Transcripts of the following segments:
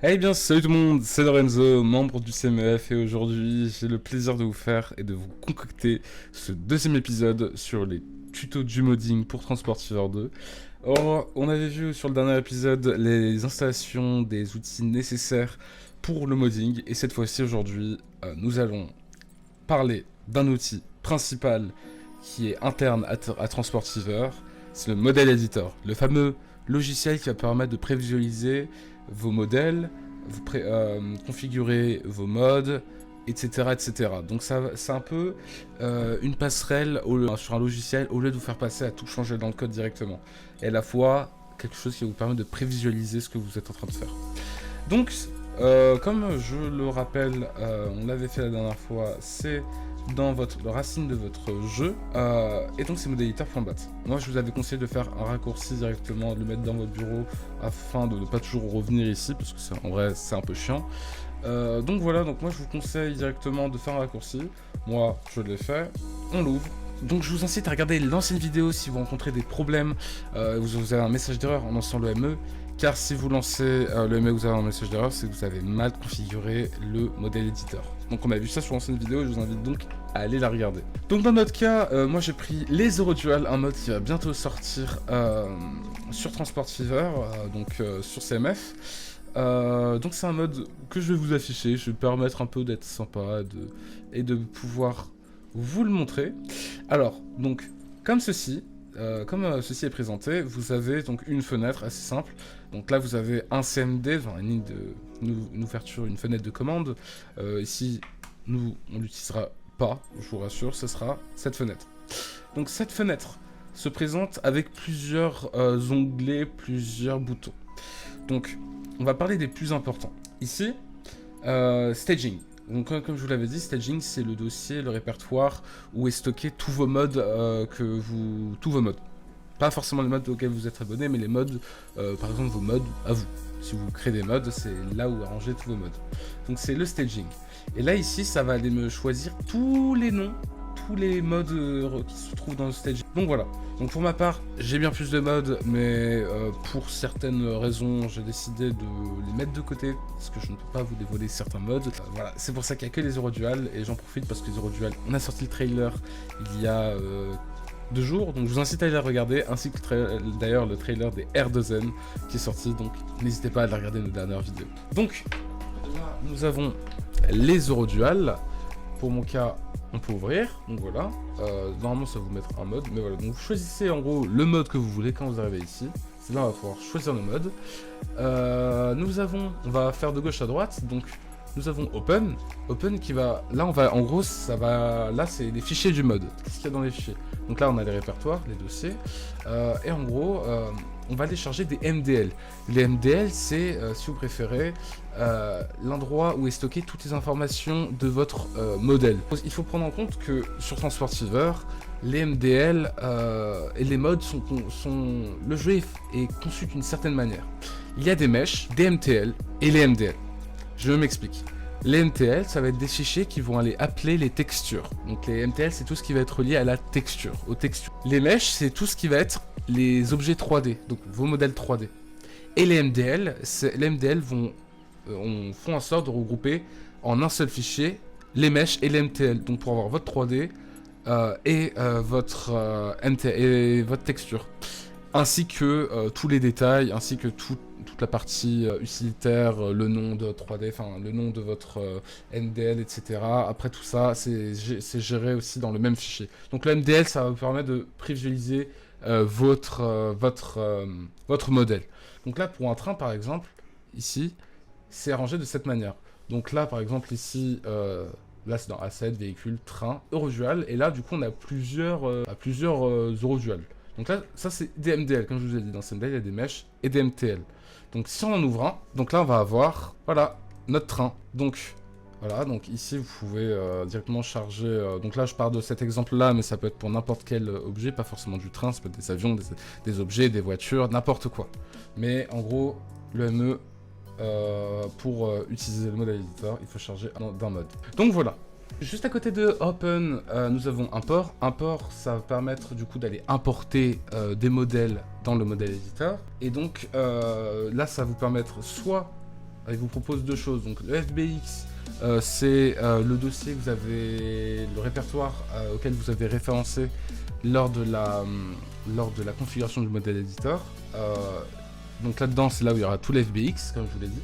Eh bien, salut tout le monde, c'est Lorenzo, membre du CMF, et aujourd'hui, j'ai le plaisir de vous faire et de vous concocter ce deuxième épisode sur les tutos du modding pour Transporter 2. Or, on avait vu sur le dernier épisode les installations des outils nécessaires pour le modding, et cette fois-ci, aujourd'hui, nous allons parler d'un outil principal qui est interne à Transportiver, c'est le Model Editor, le fameux logiciel qui va permettre de prévisualiser vos modèles, vous configurer vos modes, etc. etc. Donc c'est un peu une passerelle sur un logiciel au lieu de vous faire passer à tout changer dans le code directement. Et à la fois quelque chose qui va vous permettre de prévisualiser ce que vous êtes en train de faire. Donc, comme je le rappelle, on l'avait fait la dernière fois, c'est dans le racine de votre jeu, et donc c'est modéliteur.bat. Moi je vous avais conseillé de faire un raccourci directement, de le mettre dans votre bureau afin de ne pas toujours revenir ici, parce que en vrai c'est un peu chiant. Donc voilà, donc moi je vous conseille directement de faire un raccourci. Moi je l'ai fait, on l'ouvre. Donc je vous incite à regarder l'ancienne vidéo si vous rencontrez des problèmes, vous avez un message d'erreur en lançant le ME, car si vous lancez le ME, vous avez un message d'erreur, c'est que vous avez mal configuré le modèle éditeur. Donc on a vu ça sur l'ancienne vidéo, et je vous invite donc à aller la regarder. Donc dans notre cas, moi j'ai pris les Eurodual, un mode qui va bientôt sortir sur Transportiver, donc sur CMF. Donc c'est un mode que je vais vous afficher, je vais permettre un peu d'être sympa et de pouvoir vous le montrer. Alors, donc, comme ceci est présenté, vous avez donc une fenêtre assez simple. Donc là, vous avez un CMD, enfin, une ligne une ouverture, une fenêtre de commande. Ici, on l'utilisera pas, je vous rassure, ce sera cette fenêtre. Donc cette fenêtre se présente avec plusieurs onglets, plusieurs boutons. Donc, on va parler des plus importants. Ici, staging. Donc comme je vous l'avais dit, staging c'est le dossier, le répertoire où est stocké tous vos modes tous vos modes. Pas forcément les modes auxquels vous êtes abonné, mais les modes, par exemple vos modes à vous. Si vous créez des modes, c'est là où arranger tous vos modes. Donc c'est le staging. Et là ici, ça va aller me choisir tous les noms, tous les modes qui se trouvent dans le staging. Donc voilà. Donc pour ma part, j'ai bien plus de modes, mais pour certaines raisons, j'ai décidé de les mettre de côté, parce que je ne peux pas vous dévoiler certains modes. Voilà, c'est pour ça qu'il n'y a que les Eurodual, et j'en profite parce que les Eurodual, on a sorti le trailer il y a 2 jours, donc je vous incite à aller le regarder, ainsi que d'ailleurs le trailer des R2N qui est sorti, donc n'hésitez pas à aller regarder nos dernières vidéos. Donc, là, nous avons les Eurodual. Pour mon cas, on peut ouvrir, donc voilà. Normalement, ça va vous mettre un mode, mais voilà. Donc vous choisissez en gros le mode que vous voulez quand vous arrivez ici. C'est là on va pouvoir choisir nos modes. On va faire de gauche à droite, donc nous avons Open qui va, là on va, en gros là c'est les fichiers du mode. Qu'est-ce qu'il y a dans les fichiers? Donc là on a les répertoires, les dossiers, et en gros on va décharger des MDL. Les MDL c'est, si vous préférez, l'endroit où est stocké toutes les informations de votre modèle. Il faut prendre en compte que sur Transportiver, les MDL et les modes le jeu est conçu d'une certaine manière. Il y a des meshs, des MTL et les MDL. Je m'explique. Les MTL, ça va être des fichiers qui vont aller appeler les textures. Donc les MTL, c'est tout ce qui va être lié à la texture, aux textures. Les meshs, c'est tout ce qui va être les objets 3D, donc vos modèles 3D. Et les MDL, font en sorte de regrouper en un seul fichier les meshs et les MTL. Donc pour avoir votre 3D et votre texture. Ainsi que tous les détails, ainsi que toute la partie utilitaire, le nom de 3D, enfin le nom de votre MDL, etc. Après tout ça, c'est géré aussi dans le même fichier. Donc le MDL, ça va vous permettre de prévisualiser votre modèle. Donc là, pour un train, par exemple, ici, c'est arrangé de cette manière. Donc là, par exemple, ici, là c'est dans Asset, Véhicule, Train, Eurodual, et là, du coup, on a plusieurs Eurodual. Donc là, ça c'est des MDL, comme je vous ai dit, dans CMDL, il y a des meshs et des MTL. Donc si on en ouvre un, donc là on va avoir, voilà, notre train. Donc voilà, donc ici vous pouvez directement charger, donc là je pars de cet exemple là, mais ça peut être pour n'importe quel objet, pas forcément du train, ça peut être des avions, des objets, des voitures, n'importe quoi. Mais en gros, le ME, pour utiliser le mode éditeur, il faut charger d'un mode. Donc voilà. Juste à côté de Open, nous avons Import. Import, ça va permettre du coup d'aller importer des modèles dans le modèle éditeur. Et donc là, ça va vous permettre soit il vous propose deux choses. Donc le FBX, c'est le dossier que vous avez, le répertoire auquel vous avez référencé lors de la configuration du modèle éditeur. Donc là-dedans, c'est là où il y aura tout l'FBX, comme je vous l'ai dit.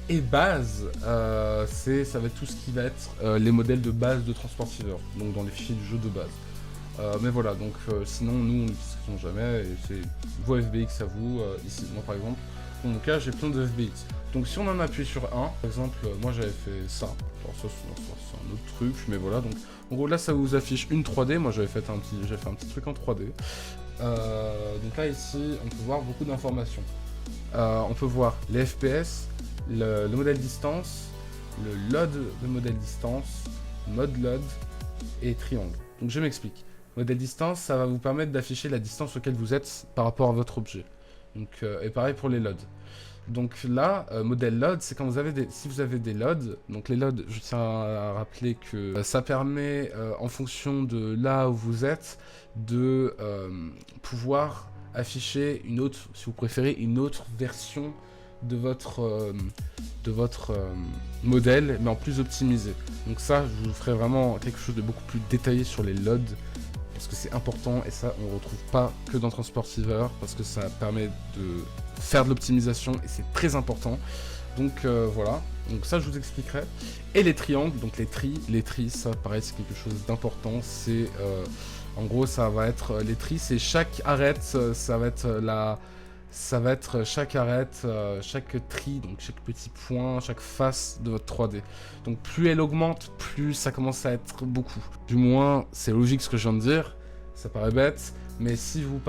Et base, ça va être tout ce qui va être les modèles de base de Transportiver, donc dans les fichiers du jeu de base. Mais voilà, donc sinon, nous, on n'utilisons jamais, et c'est vos FBX à vous. Ici, moi par exemple, dans mon cas, j'ai plein de FBX. Donc si on en appuie sur un, par exemple, moi j'avais fait ça. Alors ça, c'est un autre truc, mais voilà. Donc en gros, là, ça vous affiche une 3D. Moi, j'avais fait un petit truc en 3D. Donc là, ici, on peut voir beaucoup d'informations. On peut voir les FPS, le modèle distance, le load de modèle distance, mode load et triangle. Donc je m'explique. Modèle distance, ça va vous permettre d'afficher la distance auquel vous êtes par rapport à votre objet. Donc, et pareil pour les loads. Donc là, modèle load, c'est quand vous avez si vous avez des loads. Donc les loads, je tiens à rappeler que ça permet, en fonction de là où vous êtes, de pouvoir afficher une autre, si vous préférez, une autre version de votre modèle, mais en plus optimisé. Donc ça, je vous ferai vraiment quelque chose de beaucoup plus détaillé sur les loads, parce que c'est important, et ça, on ne retrouve pas que dans Transportiver, parce que ça permet de faire de l'optimisation, et c'est très important. Donc voilà, donc ça, je vous expliquerai. Et les triangles, donc les tris, ça, pareil, c'est quelque chose d'important, c'est... en gros, ça va être les tris, c'est chaque arête, ça va être chaque arête, chaque tri, donc chaque petit point, chaque face de votre 3D. Donc plus elle augmente, plus ça commence à être beaucoup. Du moins, c'est logique ce que je viens de dire, ça paraît bête, mais si vous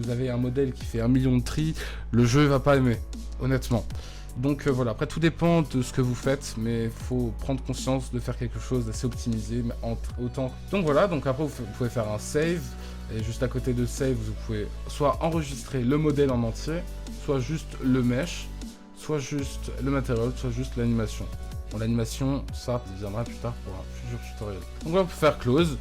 avez un modèle qui fait 1 million de tri, le jeu va pas aimer, honnêtement. Donc voilà, après tout dépend de ce que vous faites, mais il faut prendre conscience de faire quelque chose d'assez optimisé, mais autant. Donc voilà, donc après vous pouvez faire un save, et juste à côté de save, vous pouvez soit enregistrer le modèle en entier, soit juste le mesh, soit juste le matériel, soit juste l'animation. Bon, l'animation, ça viendra plus tard pour un futur tutoriel. Donc là, on peut faire close,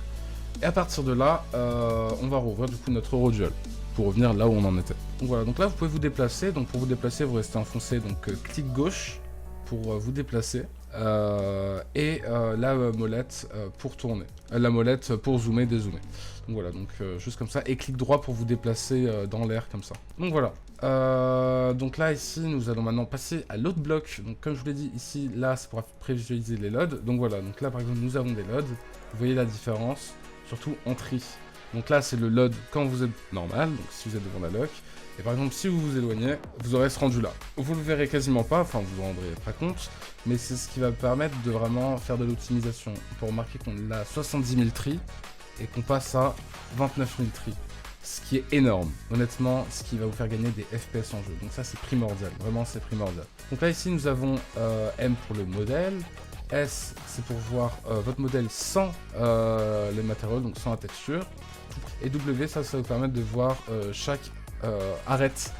et à partir de là, on va rouvrir du coup notre Euroduel, pour revenir là où on en était. Donc voilà, donc là vous pouvez vous déplacer, donc pour vous déplacer vous restez enfoncé, donc clic gauche pour vous déplacer, et la molette pour tourner, la molette pour zoomer, dézoomer. Donc voilà, donc juste comme ça, et clic droit pour vous déplacer dans l'air comme ça. Donc voilà, donc là ici nous allons maintenant passer à l'autre bloc. Donc comme je vous l'ai dit ici, là c'est pour prévisualiser les loads. Donc voilà, donc là par exemple nous avons des loads, vous voyez la différence, surtout en tri. Donc là, c'est le load quand vous êtes normal, donc si vous êtes devant la lock. Et par exemple, si vous vous éloignez, vous aurez ce rendu là. Vous le verrez quasiment pas, enfin vous vous rendrez pas compte, mais c'est ce qui va permettre de vraiment faire de l'optimisation. On peut remarquer qu'on a 70 000 tri et qu'on passe à 29 000 tri. Ce qui est énorme, honnêtement, ce qui va vous faire gagner des FPS en jeu. Donc ça, c'est primordial, vraiment c'est primordial. Donc là, ici, nous avons M pour le modèle. S, c'est pour voir votre modèle sans les matériaux, donc sans la texture. Et W, ça va vous permettre de voir chaque arête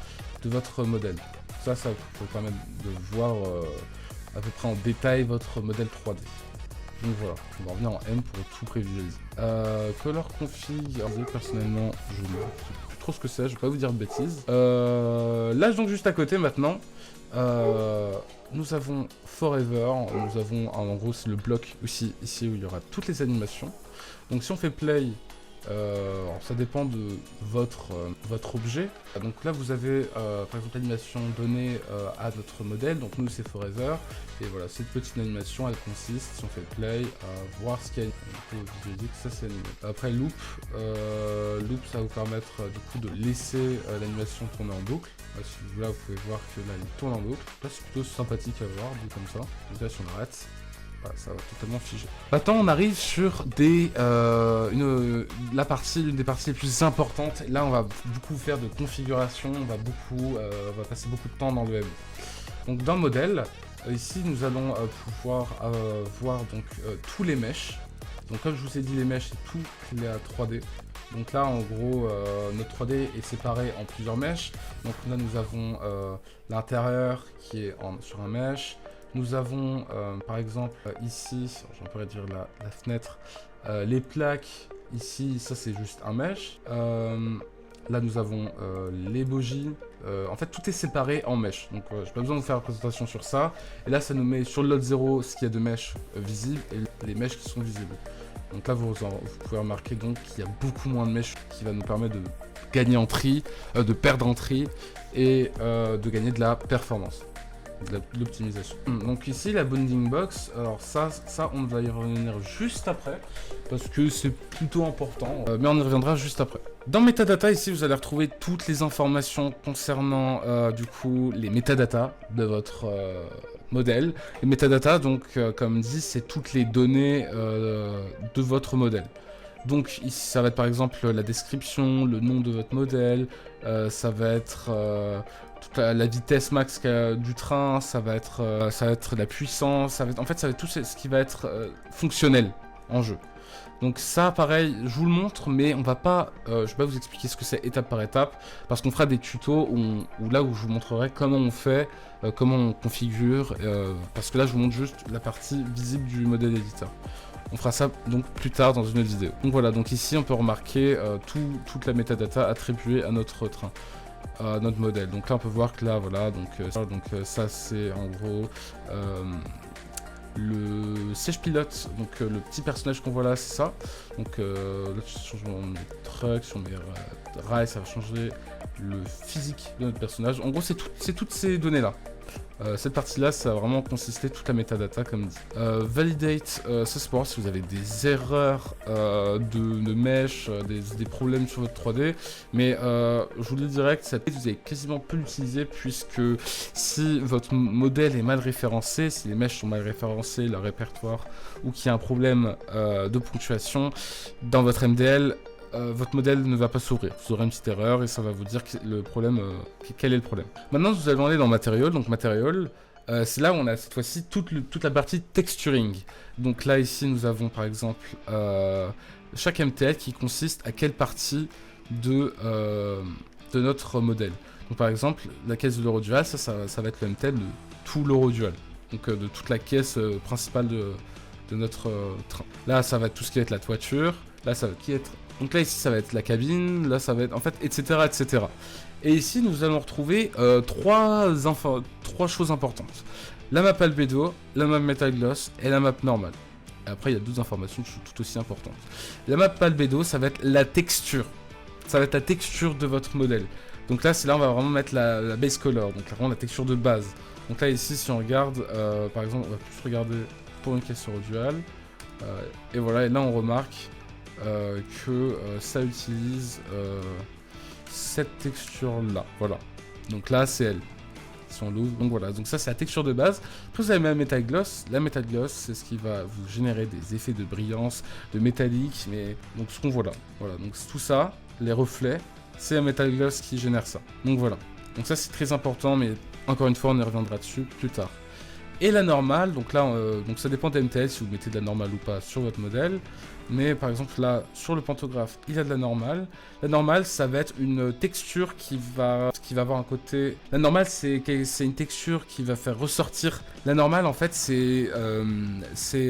de votre modèle. Ça va vous permettre de voir à peu près en détail votre modèle 3D. Donc voilà, on va revenir en M pour tout prévisualiser. Color config, personnellement, je ne sais plus trop ce que c'est, je vais pas vous dire de bêtises. Là, donc juste à côté maintenant, nous avons Forever, nous avons en gros c'est le bloc aussi ici où il y aura toutes les animations. Donc si on fait play, ça dépend de votre objet. Donc là vous avez par exemple l'animation donnée à notre modèle, donc nous c'est Forever. Et voilà, cette petite animation elle consiste, si on fait play, à voir ce qu'il y a. On peut visualiser que ça c'est animé. Après loop, loop ça va vous permettre du coup de laisser l'animation tourner en boucle. Là vous pouvez voir que là il tourne en boucle. Là c'est plutôt sympathique à voir, vu comme ça. Donc là si on arrête, voilà, ça va totalement figer. Maintenant on arrive sur l'une des parties les plus importantes. Là on va beaucoup faire de configuration, on va passer beaucoup de temps dans le M. Donc dans le modèle, ici nous allons pouvoir voir donc tous les meshes. Donc comme je vous ai dit, les meshes c'est tout la 3D. Donc là en gros notre 3D est séparé en plusieurs meshes. Donc là nous avons l'intérieur qui est sur un mesh. Nous avons par exemple ici, j'en peux réduire la fenêtre, les plaques ici, ça c'est juste un mesh. Là, nous avons les bogies. En fait, tout est séparé en mèches. Donc, j'ai pas besoin de vous faire la présentation sur ça. Et là, ça nous met sur le lot 0 ce qu'il y a de mèches visibles et les mèches qui sont visibles. Donc là, vous pouvez remarquer donc qu'il y a beaucoup moins de mèches qui va nous permettre de gagner en tri, de perdre en tri et de gagner de la performance, de l'optimisation. Donc ici, la bounding box, alors ça, on va y revenir juste après, parce que c'est plutôt important, mais on y reviendra juste après. Dans Metadata, ici, vous allez retrouver toutes les informations concernant, du coup, les métadatas de votre modèle. Les métadatas, donc, comme dit, c'est toutes les données de votre modèle. Donc ici, ça va être par exemple la description, le nom de votre modèle, ça va être toute la vitesse max du train, ça va être la puissance, en fait ça va être tout ce qui va être fonctionnel en jeu. Donc ça, pareil, je vous le montre, mais on va pas, je vais pas vous expliquer ce que c'est étape par étape, parce qu'on fera des tutos où je vous montrerai comment on fait, comment on configure, parce que là je vous montre juste la partie visible du modèle éditeur. On fera ça donc plus tard dans une autre vidéo. Donc voilà, donc ici on peut remarquer toute la métadata attribuée à notre train, à notre modèle. Donc là on peut voir que là voilà, donc ça c'est en gros le siège pilote, donc le petit personnage qu'on voit là, c'est ça. Donc là si je change mes trucks, sur mes rails, ça va changer le physique de notre personnage. En gros c'est toutes ces données là. Cette partie-là, ça va vraiment consister toute la métadata, comme dit. Validate, ça c'est pour voir si vous avez des erreurs de mesh, des problèmes sur votre 3D. Mais je vous le dis direct, cette vous allez quasiment plus l'utiliser, puisque si votre modèle est mal référencé, si les meshs sont mal référencés, leur répertoire, ou qu'il y a un problème de ponctuation dans votre MDL, votre modèle ne va pas s'ouvrir. Vous aurez une petite erreur et ça va vous dire le problème, quel est le problème. Maintenant, nous allons aller dans Material. Donc Material, c'est là où on a cette fois-ci toute la partie texturing. Donc là, ici, nous avons par exemple chaque MTL qui consiste à quelle partie de notre modèle. Donc par exemple, la caisse de l'Eurodual, ça va être le MTL de tout l'Eurodual. Donc de toute la caisse principale de notre train. Là, ça va être tout ce qui va être la toiture. Là, ça va être... Donc là, ici, ça va être la cabine. Là, ça va être... En fait, etc., etc. Et ici, nous allons retrouver trois choses importantes. La map albedo, la map metal gloss et la map normale. Et après, il y a d'autres informations qui sont tout aussi importantes. La map albedo, ça va être la texture. Ça va être la texture de votre modèle. Donc là, c'est là on va vraiment mettre la base color. Donc là, vraiment la texture de base. Donc là, ici, si on regarde, par exemple, on va plus regarder pour une caisse Eurodual. Et voilà, et là, on remarque que ça utilise cette texture-là. Voilà. Donc là, c'est elle. Si on l'ouvre, donc voilà, donc ça c'est la texture de base. Après vous avez la Metal Gloss. La Metal Gloss, c'est ce qui va vous générer des effets de brillance, de métallique, mais donc ce qu'on voit là. Voilà, donc tout ça, les reflets, c'est la Metal Gloss qui génère ça. Donc voilà. Donc ça c'est très important, mais encore une fois on y reviendra dessus plus tard. Et la normale, donc là, donc ça dépend des MTL si vous mettez de la normale ou pas sur votre modèle. Mais par exemple là, sur le pantographe, il y a de la normale. La normale, ça va être une texture qui va avoir un côté... La normale, c'est une texture qui va faire ressortir... La normale, en fait, c'est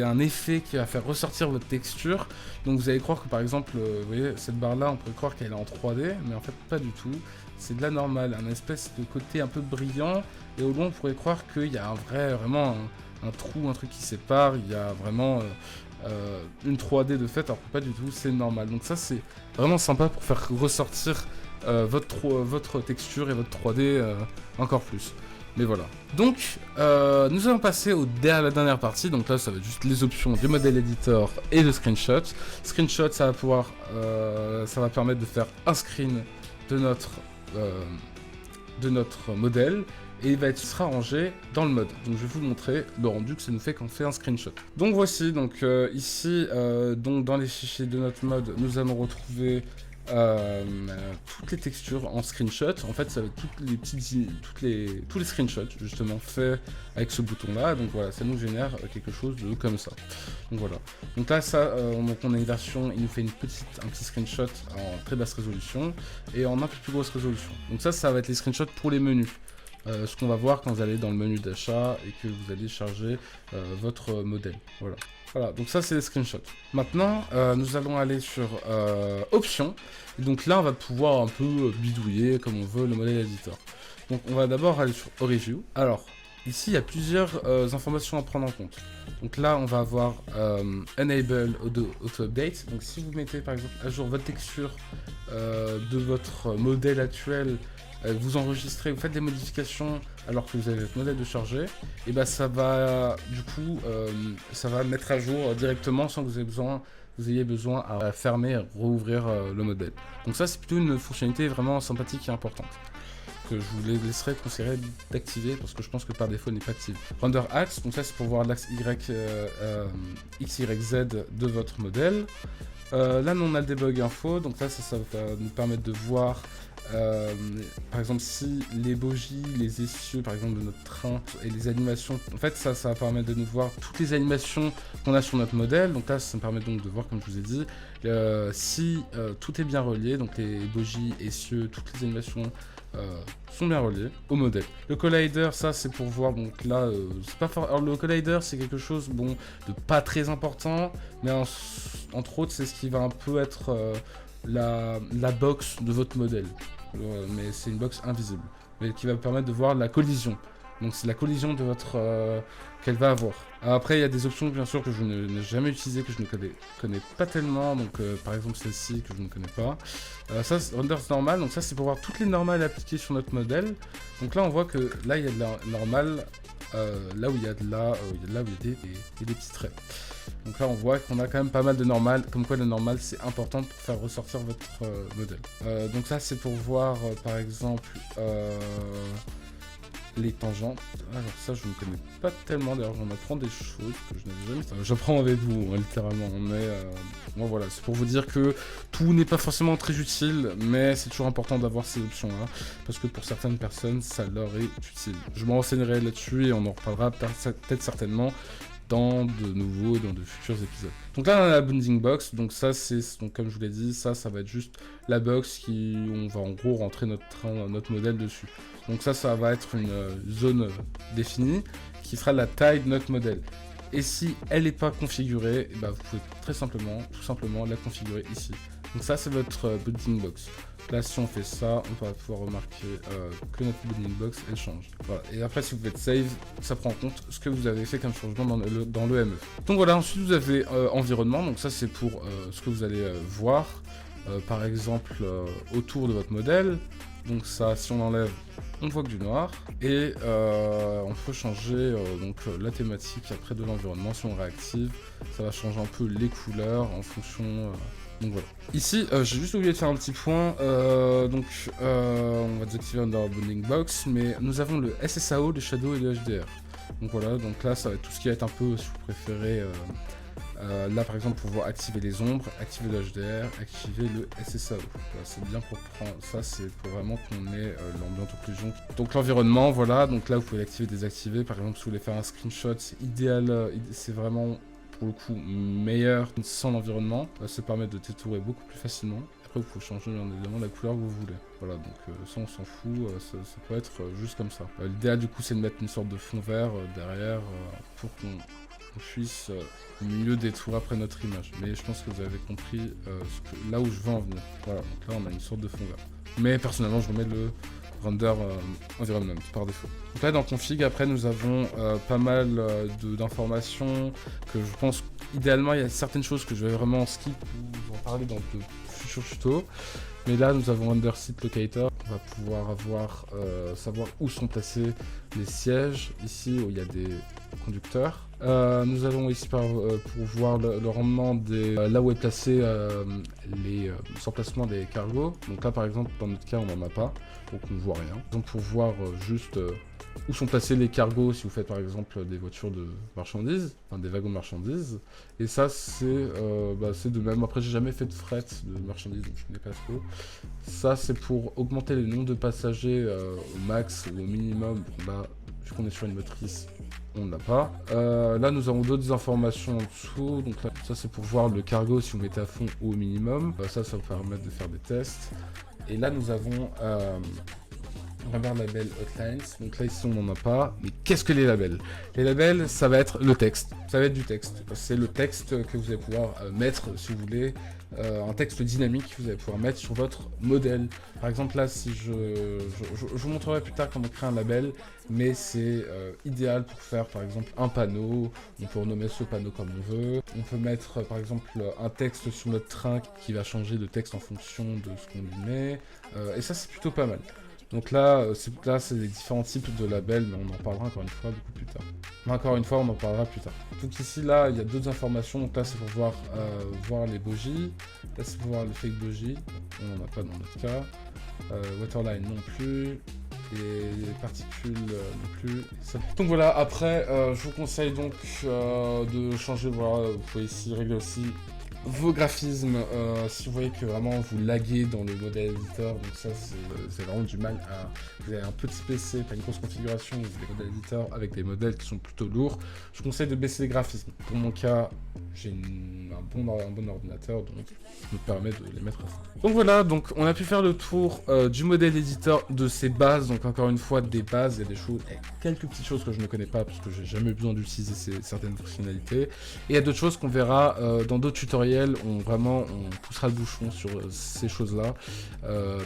un effet qui va faire ressortir votre texture. Donc vous allez croire que par exemple, vous voyez, cette barre-là, on pourrait croire qu'elle est en 3D, mais en fait, pas du tout. C'est de la normale, un espèce de côté un peu brillant. Et au loin, on pourrait croire qu'il y a vraiment un trou, un truc qui sépare. Il y a vraiment une 3D de fait, alors que pas du tout, c'est normal. Donc ça, c'est vraiment sympa pour faire ressortir votre texture et votre 3D encore plus. Mais voilà. Donc, nous allons passer à la dernière partie. Donc là, ça va être juste les options du modèle editor et de screenshot. Screenshot, ça va permettre de faire un screen de notre modèle. Et il sera rangé dans le mode. Donc je vais vous montrer le rendu que ça nous fait quand on fait un screenshot. Donc voici, donc ici, donc dans les fichiers de notre mode, nous allons retrouver toutes les textures en screenshot. En fait, ça va être tous les screenshots justement faits avec ce bouton-là. Donc voilà, ça nous génère quelque chose de comme ça. Donc voilà. Donc là, donc on a une version, il nous fait un petit screenshot en très basse résolution et en un peu plus grosse résolution. Donc ça va être les screenshots pour les menus. ce qu'on va voir quand vous allez dans le menu d'achat et que vous allez charger votre modèle. Voilà. Voilà, donc ça c'est les screenshots. Maintenant, nous allons aller sur options. Et donc là, on va pouvoir un peu bidouiller comme on veut le modèle editor. Donc on va d'abord aller sur Oreview. Alors, ici il y a plusieurs informations à prendre en compte. Donc là, on va avoir Enable Auto Update. Donc si vous mettez par exemple à jour votre texture de votre modèle actuel, vous enregistrez, vous faites des modifications alors que vous avez votre modèle de charger, et ben ça va du coup ça va mettre à jour directement sans que vous ayez besoin à fermer et rouvrir le modèle. Donc ça c'est plutôt une fonctionnalité vraiment sympathique et importante que je vous laisserai conseiller d'activer parce que je pense que par défaut n'est pas active. Render Axe, donc ça c'est pour voir l'axe X, Y, Z de votre modèle. Là on a le debug info, donc là ça va nous permettre de voir par exemple si les bogies, les essieux par exemple de notre train et les animations, en fait ça va permettre de nous voir toutes les animations qu'on a sur notre modèle. Donc là ça me permet donc de voir, comme je vous ai dit, si tout est bien relié, donc les bogies, essieux, toutes les animations sont bien reliés au modèle. Le collider, ça c'est pour voir, donc là c'est pas fort. Alors le collider c'est quelque chose bon de pas très important, mais entre autres c'est ce qui va un peu être la box de votre modèle, mais c'est une box invisible, mais qui va permettre de voir la collision. Donc c'est la collision de votre qu'elle va avoir. Alors, après il y a des options bien sûr que je n'ai jamais utilisées, que je ne connais pas tellement, donc par exemple celle-ci que je ne connais pas. Ça c'est renders normal, donc ça c'est pour voir toutes les normales appliquées sur notre modèle. Donc là on voit que là il y a de la normale, là où il y a des petits traits. Donc là on voit qu'on a quand même pas mal de normales, comme quoi le normal c'est important pour faire ressortir votre modèle. Donc ça c'est pour voir par exemple les tangentes. Alors ça je ne connais pas tellement, d'ailleurs j'en apprends des choses que je n'avais jamais. J'apprends avec vous, hein, littéralement, mais bon voilà, c'est pour vous dire que tout n'est pas forcément très utile, mais c'est toujours important d'avoir ces options là, parce que pour certaines personnes ça leur est utile. Je m'en renseignerai là-dessus et on en reparlera peut-être certainement dans de futurs épisodes. Donc là on a la bounding box, donc ça c'est, donc comme je vous l'ai dit, ça va être juste la box qui, on va en gros rentrer notre modèle dessus. Donc ça va être une zone définie qui fera la taille de notre modèle. Et si elle n'est pas configurée, et bah vous pouvez tout simplement la configurer ici. Donc ça c'est votre bounding box. Là si on fait ça, on va pouvoir remarquer que notre bounding box elle change. Voilà. Et après si vous faites save, ça prend en compte ce que vous avez fait comme changement dans le ME. Donc voilà, ensuite vous avez environnement, donc ça c'est pour ce que vous allez voir par exemple autour de votre modèle. Donc ça, si on enlève, on ne voit que du noir. Et on peut changer la thématique après de l'environnement. Si on réactive, ça va changer un peu les couleurs en fonction... donc voilà. Ici, j'ai juste oublié de faire un petit point. On va désactiver Under Bounding Box. Mais nous avons le SSAO, le Shadow et le HDR. Donc voilà, donc là ça va être tout ce qui va être un peu, si vous préférez... là par exemple pour pouvoir activer les ombres, activer le HDR, activer le SSAO. C'est bien pour prendre ça, c'est pour vraiment qu'on ait l'ambiance occlusion. Donc l'environnement, voilà, donc là vous pouvez l'activer, désactiver. Par exemple si vous voulez faire un screenshot, c'est idéal, c'est vraiment pour le coup meilleur sans l'environnement. Ça permet de détourer beaucoup plus facilement. Après vous pouvez changer bien évidemment la couleur que vous voulez. Voilà, donc ça on s'en fout, ça peut être juste comme ça. L'idéal du coup c'est de mettre une sorte de fond vert derrière pour qu'on puisse mieux détourer après notre image. Mais je pense que vous avez compris là où je veux en venir. Voilà, donc là on a une sorte de fond vert. Mais personnellement je remets le render environment par défaut. Donc là dans config, après nous avons pas mal d'informations que je pense idéalement il y a certaines choses que je vais vraiment skip ou vous en parler dans de futurs tutos. Mais là nous avons render seat locator, on va pouvoir savoir où sont placés les sièges, ici où il y a des conducteurs. Nous avons ici pour voir le rendement là où est placé les emplacements des cargos. Donc là par exemple dans notre cas on n'en a pas, donc on ne voit rien. Donc pour voir juste où sont placés les cargos si vous faites par exemple des voitures de marchandises, enfin des wagons de marchandises. Et ça c'est de même, après j'ai jamais fait de fret de marchandises donc je connais pas trop. Ça c'est pour augmenter le nombre de passagers au max ou au minimum. Là vu qu'on est sur une motrice, on n'a pas. Là nous avons d'autres informations en dessous. Donc là, ça c'est pour voir le cargo si vous mettez à fond ou au minimum. Ça va permettre de faire des tests. Et là nous avons On va voir label Hotlines. Donc là, ici, on n'en a pas. Mais qu'est-ce que les labels? Les labels, ça va être le texte. Ça va être du texte. C'est le texte que vous allez pouvoir mettre, si vous voulez, un texte dynamique que vous allez pouvoir mettre sur votre modèle. Par exemple, là, si je vous montrerai plus tard comment créer un label, mais c'est idéal pour faire, par exemple, un panneau. On peut renommer ce panneau comme on veut. On peut mettre, par exemple, un texte sur notre train qui va changer de texte en fonction de ce qu'on lui met. Et ça, c'est plutôt pas mal. Donc là, c'est les différents types de labels, mais on en parlera encore une fois beaucoup plus tard. Mais encore une fois, on en parlera plus tard. Donc ici, là, il y a d'autres informations. Donc là, c'est pour voir les bogies. Là, c'est pour voir les fake bogies. On n'en a pas dans notre cas. Waterline non plus. Les particules non plus. Donc voilà, après, je vous conseille donc de changer, voilà, vous pouvez ici régler aussi vos graphismes, si vous voyez que vraiment vous laguez dans le modèle éditeur, donc ça c'est vraiment du mal à... Vous avez un petit PC, pas une grosse configuration, vous avez des modèles éditeurs avec des modèles qui sont plutôt lourds, je vous conseille de baisser les graphismes. Pour mon cas, j'ai un bon ordinateur, donc je me permets de les mettre à fond. Donc voilà, donc on a pu faire le tour du modèle éditeur, de ses bases, donc encore une fois des bases, il y a des choses, quelques petites choses que je ne connais pas parce que j'ai jamais eu besoin d'utiliser certaines fonctionnalités, et il y a d'autres choses qu'on verra dans d'autres tutoriels. On poussera le bouchon sur ces choses-là,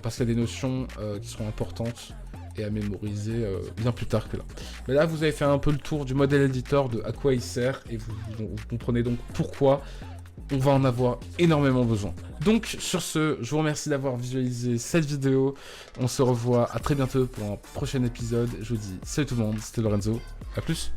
parce qu'il y a des notions qui seront importantes et à mémoriser bien plus tard que là. Mais là, vous avez fait un peu le tour du modèle éditeur, de à quoi il sert, et vous comprenez donc pourquoi on va en avoir énormément besoin. Donc, sur ce, je vous remercie d'avoir visualisé cette vidéo. On se revoit à très bientôt pour un prochain épisode. Je vous dis salut tout le monde, c'était Lorenzo, à plus.